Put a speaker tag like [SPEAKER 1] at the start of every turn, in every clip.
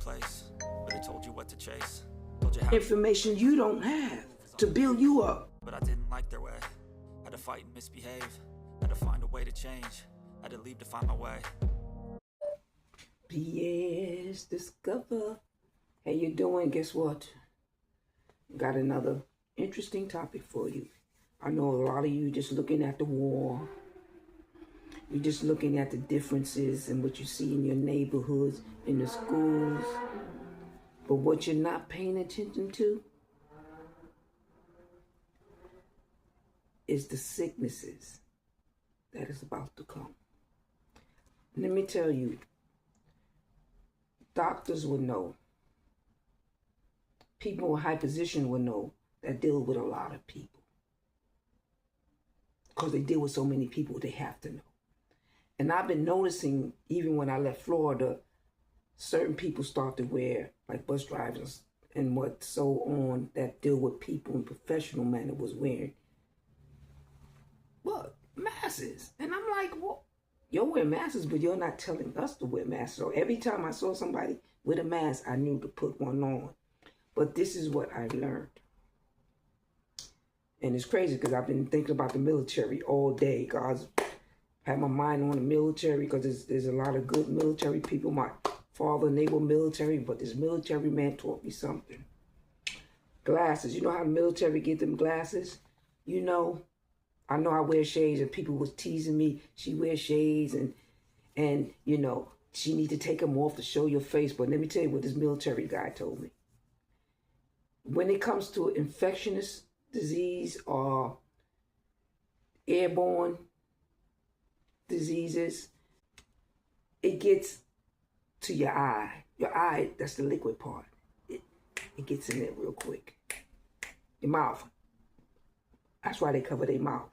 [SPEAKER 1] place, but it told you what to chase. Told you how
[SPEAKER 2] information you don't have to build you up.
[SPEAKER 1] but I didn't like their way. Had to fight and misbehave. Had to find a way to change. Had to leave to find my way.
[SPEAKER 2] Yes, discover. How you doing? Guess what? Got another interesting topic for you. I know a lot of you just looking at the war. You're just looking at the differences and what you see in your neighborhoods, in the schools. But what you're not paying attention to is the sicknesses that is about to come. Let me tell you, doctors will know. People in high position will know that deal with a lot of people. Because they deal with so many people, they have to know. And I've been noticing, even when I left Florida, certain people start to wear, like bus drivers and what so on, that deal with people in professional manner was wearing, what? Masks. And I'm like, well, you're wearing masks, but you're not telling us to wear masks. So every time I saw somebody with a mask, I knew to put one on. But this is what I learned. And it's crazy because I've been thinking about the military all day. God's had my mind on the military because there's a lot of good military people. My father naval military, but this military man taught me something. Glasses. You know how the military get them glasses? You know, I know I wear shades and people was teasing me. She wears shades and you know, she need to take them off to show your face. But let me tell you what this military guy told me. When it comes to infectious disease or airborne diseases, it gets to your eye. Your eye, that's the liquid part. It gets in there real quick. Your mouth. That's why they cover their mouth.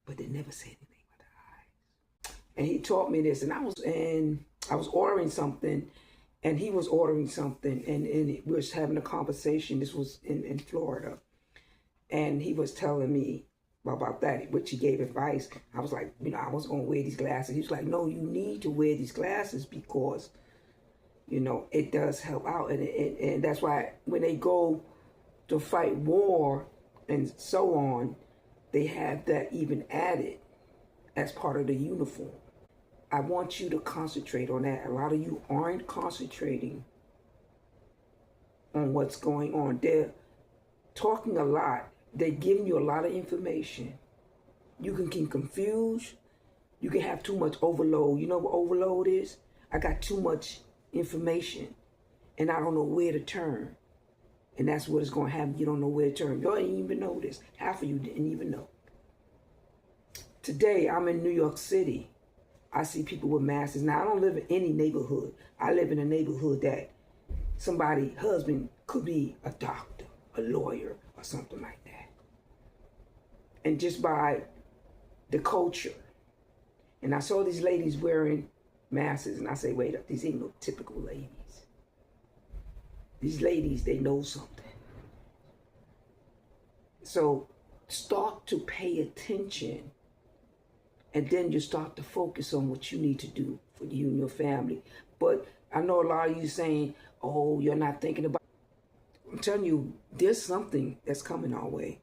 [SPEAKER 2] But they never say anything about the eyes. And he taught me this, and I was ordering something, and he was ordering something, and we was having a conversation. This was in Florida. And he was telling me about that, which he gave advice. I was like, you know, I was going to wear these glasses. He was like, no, you need to wear these glasses because, you know, it does help out. And that's why when they go to fight war and so on, they have that even added as part of the uniform. I want you to concentrate on that. A lot of you aren't concentrating on what's going on. They're talking a lot. They're giving you a lot of information. You can get confused. You can have too much overload. You know what overload is? I got too much information and I don't know where to turn. And that's what it's going to happen. You don't know where to turn. You didn't even know this. Half of you didn't even know. Today, I'm in New York City. I see people with masks. Now, I don't live in any neighborhood. I live in a neighborhood that somebody's husband could be a doctor, a lawyer, or something like that. And just by the culture. And I saw these ladies wearing masks, and I say, wait up, these ain't no typical ladies. These ladies, they know something. So start to pay attention, and then you start to focus on what you need to do for you and your family. But I know a lot of you saying, oh, you're not thinking about. I'm telling you, there's something that's coming our way.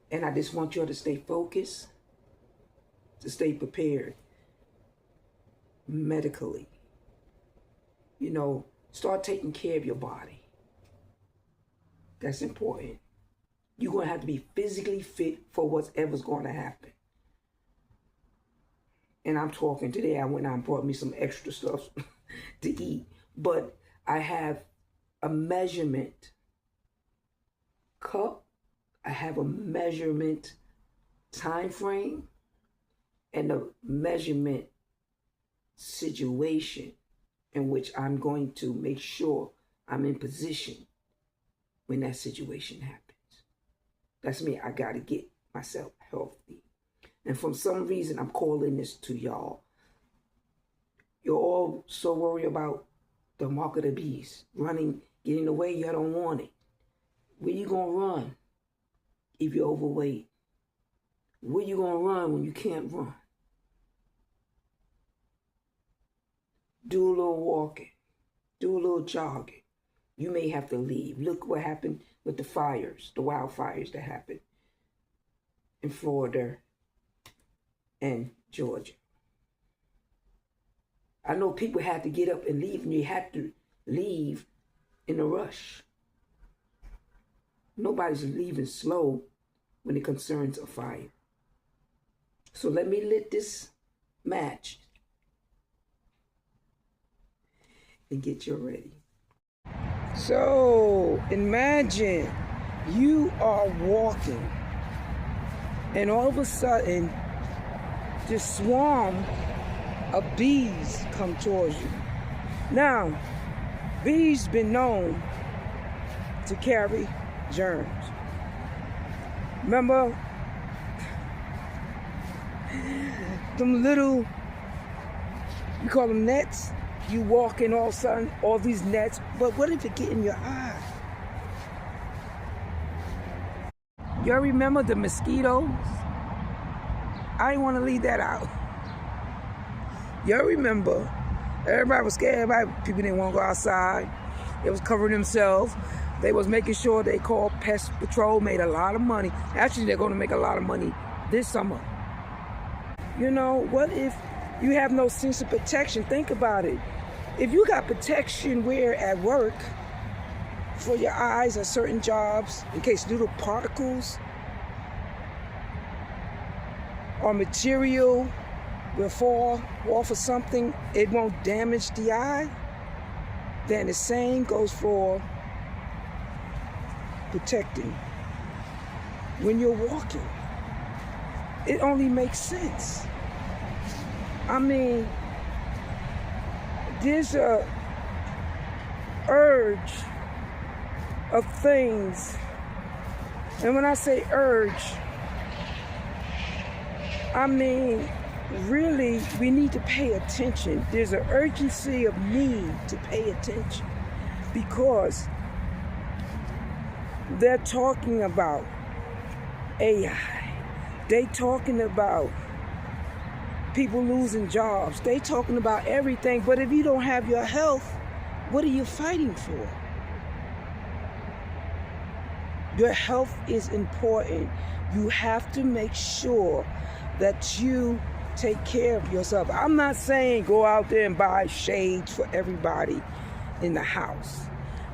[SPEAKER 2] And I just want you to stay focused, to stay prepared medically. You know, start taking care of your body. That's important. You're going to have to be physically fit for whatever's going to happen. And I'm talking today, I went out and brought me some extra stuff to eat. But I have a measurement cup. I have a measurement time frame and a measurement situation in which I'm going to make sure I'm in position when that situation happens. That's me. I got to get myself healthy. And for some reason, I'm calling this to y'all. You're all so worried about the mark of the beast, running, getting away. You don't want it. Where you going to run if you're overweight? Where you going to run when you can't run? Do a little walking. do a little jogging. You may have to leave. Look what happened with the fires, the wildfires that happened in Florida and Georgia. I know people had to get up and leave, and you had to leave in a rush. Nobody's leaving slow when it concerns a fire. So let me lit this match and get you ready. So imagine you are walking and all of a sudden this swarm of bees come towards you. Now, bees been known to carry germs. Remember them little, you call them nets? You walk in all of a sudden, all these nets, but what if it get in your eye? Y'all remember the mosquitoes? I didn't want to leave that out. Y'all remember, everybody was scared. People didn't want to go outside. They was covering themselves. They was making sure they called Pest Patrol, made a lot of money. Actually, they're going to make a lot of money this summer. You know, what if you have no sense of protection? Think about it. If you got protection where at work for your eyes at certain jobs, in case little particles or material will fall off of something, it won't damage the eye, then the same goes for protecting when you're walking. It only makes sense. I mean, there's a urge of things, and when I say urge, I mean really we need to pay attention. There's an urgency of need to pay attention because they're talking about AI. They talking about people losing jobs. They talking about everything. But if you don't have your health, what are you fighting for? Your health is important. You have to make sure that you take care of yourself. I'm not saying go out there and buy shades for everybody in the house,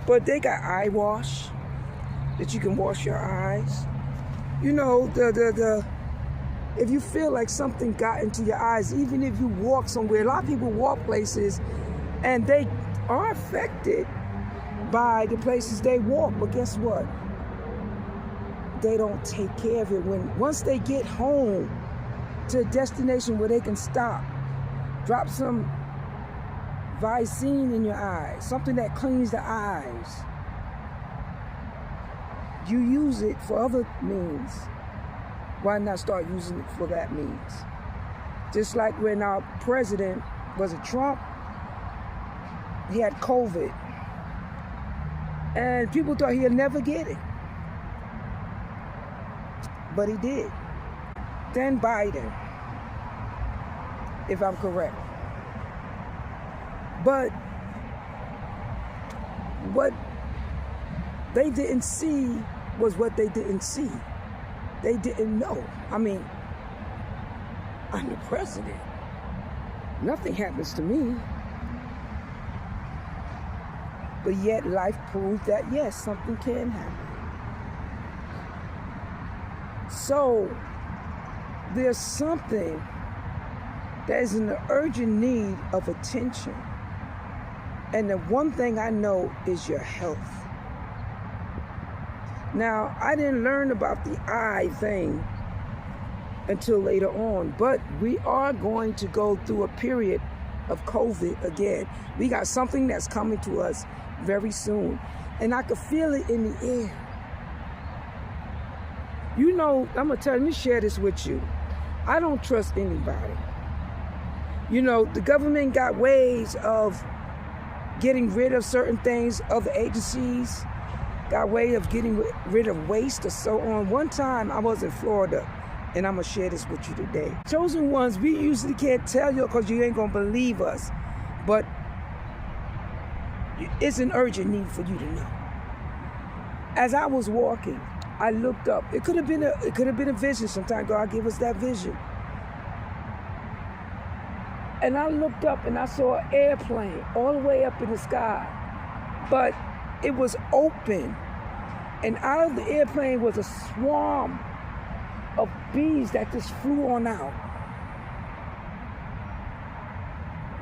[SPEAKER 2] but they got eye wash that you can wash your eyes. You know, if you feel like something got into your eyes, even if you walk somewhere, a lot of people walk places and they are affected by the places they walk, but guess what? They don't take care of it. Once they get home to a destination where they can stop, drop some Visine in your eyes, something that cleans the eyes. You use it for other means. Why not start using it for that means? Just like when our president, was it Trump? He had COVID. And people thought he'd never get it. But he did. Then Biden, if I'm correct. But what they didn't see was what they didn't see. They didn't know. I mean, I'm the president. Nothing happens to me. But yet life proved that, yes, something can happen. So there's something that is in the urgent need of attention. And the one thing I know is your health. Now, I didn't learn about the eye thing until later on, but we are going to go through a period of COVID again. We got something that's coming to us very soon, and I could feel it in the air. You know, I'm gonna let me share this with you. I don't trust anybody. You know, the government got ways of getting rid of certain things. Other agencies got way of getting rid of waste or so on. One time I was in Florida, and I'm gonna share this with you today. Chosen ones, we usually can't tell you because you ain't gonna believe us. But it's an urgent need for you to know. As I was walking, I looked up. It could have been a vision. Sometimes God give us that vision. And I looked up and I saw an airplane all the way up in the sky, but it was open. And out of the airplane was a swarm of bees that just flew on out.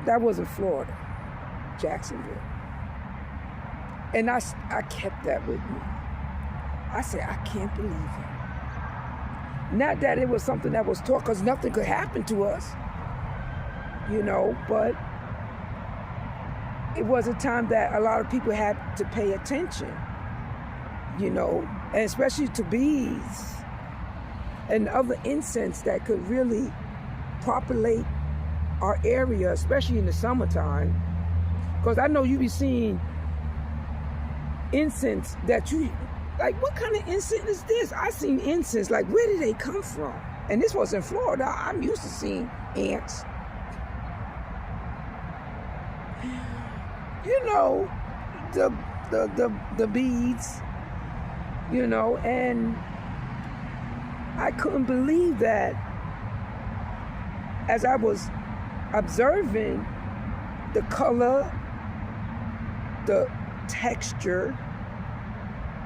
[SPEAKER 2] That wasn't Florida, Jacksonville. And I kept that with me. I said, I can't believe it. Not that it was something that was taught, because nothing could happen to us, you know, but it was a time that a lot of people had to pay attention, you know, and especially to bees and other insects that could really populate our area, especially in the summertime. Because I know you be seeing incense that you, like, what kind of incense is this? I seen incense, like, where did they come from? And this was in Florida. I'm used to seeing ants. You know, the beads, you know, and I couldn't believe that as I was observing the color, the texture,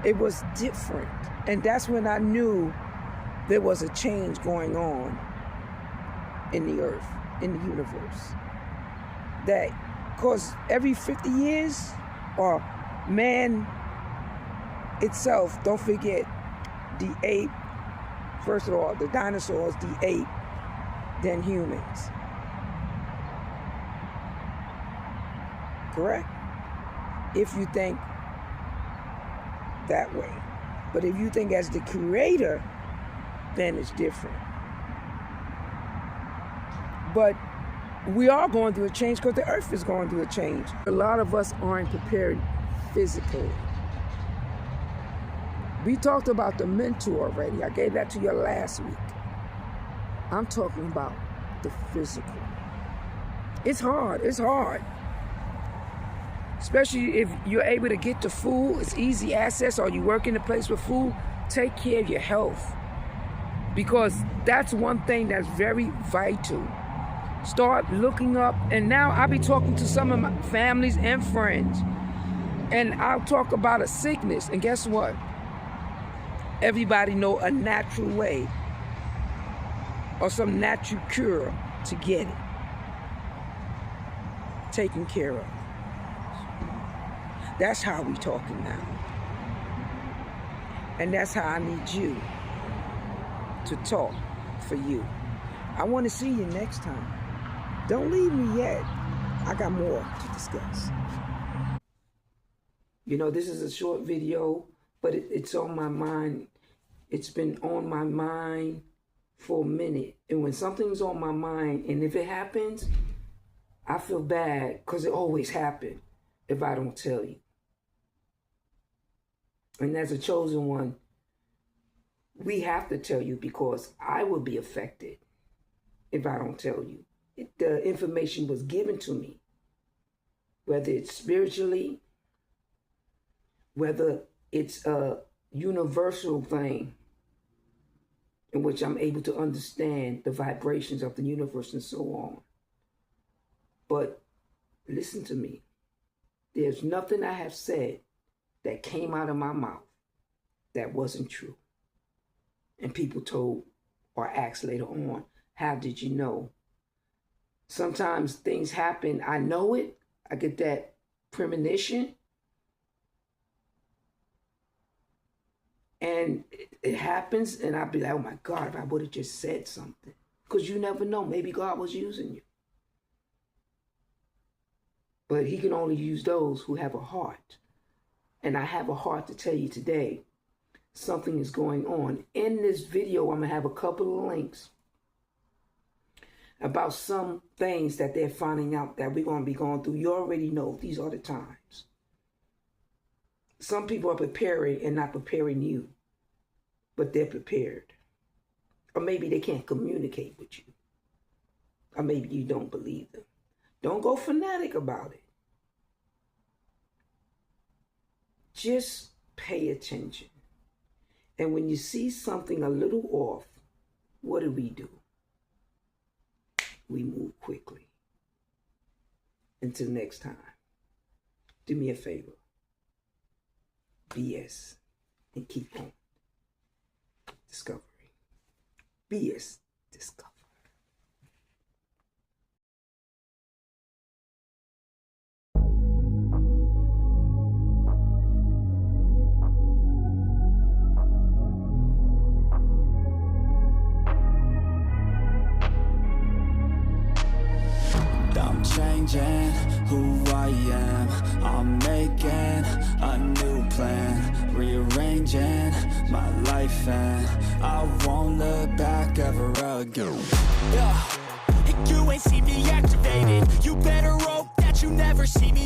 [SPEAKER 2] it was different. And that's when I knew there was a change going on in the earth, in the universe. That, because every 50 years, or man itself, don't forget, the ape, first of all, the dinosaurs, the ape, then humans. Correct? If you think that way. But if you think as the creator, then it's different. But we are going through a change because the earth is going through a change. A lot of us aren't prepared physically. We talked about the mental already. I gave that to you last week. I'm talking about the physical. It's hard. It's hard. Especially if you're able to get the food, it's easy access, or you work in a place with food, take care of your health. Because that's one thing that's very vital. Start looking up, and now I'll be talking to some of my families and friends, and I'll talk about a sickness, and guess what? Everybody know a natural way or some natural cure to get it taken care of. That's how we talking now. And that's how I need you to talk for you. I want to see you next time. Don't leave me yet. I got more to discuss. You know, this is a short video, but it's on my mind. It's been on my mind for a minute. And when something's on my mind, and if it happens, I feel bad, because it always happens if I don't tell you. And as a chosen one, we have to tell you, because I will be affected if I don't tell you. The information was given to me, whether it's spiritually, whether it's a universal thing in which I'm able to understand the vibrations of the universe and so on. But listen to me. There's nothing I have said that came out of my mouth that wasn't true. And people told or asked later on, how did you know? Sometimes things happen, I know it, I get that premonition, and it happens, and I'll be like, oh my God, if I would have just said something. Because you never know, maybe God was using you. But he can only use those who have a heart. And I have a heart to tell you today, something is going on. In this video, I'm going to have a couple of links about some things that they're finding out that we're going to be going through. You already know these are the times. Some people are preparing and not preparing you, but they're prepared. Or maybe they can't communicate with you. Or maybe you don't believe them. Don't go fanatic about it. just pay attention. And when you see something a little off, what do? We move quickly. Until next time, do me a favor. BS and keep on. Discovery. BS discovery.
[SPEAKER 1] I'm changing who I am. I'm making a new plan, rearranging my life, and I won't look back ever again.
[SPEAKER 3] Yeah, you ain't see me activated. You better hope that you never see me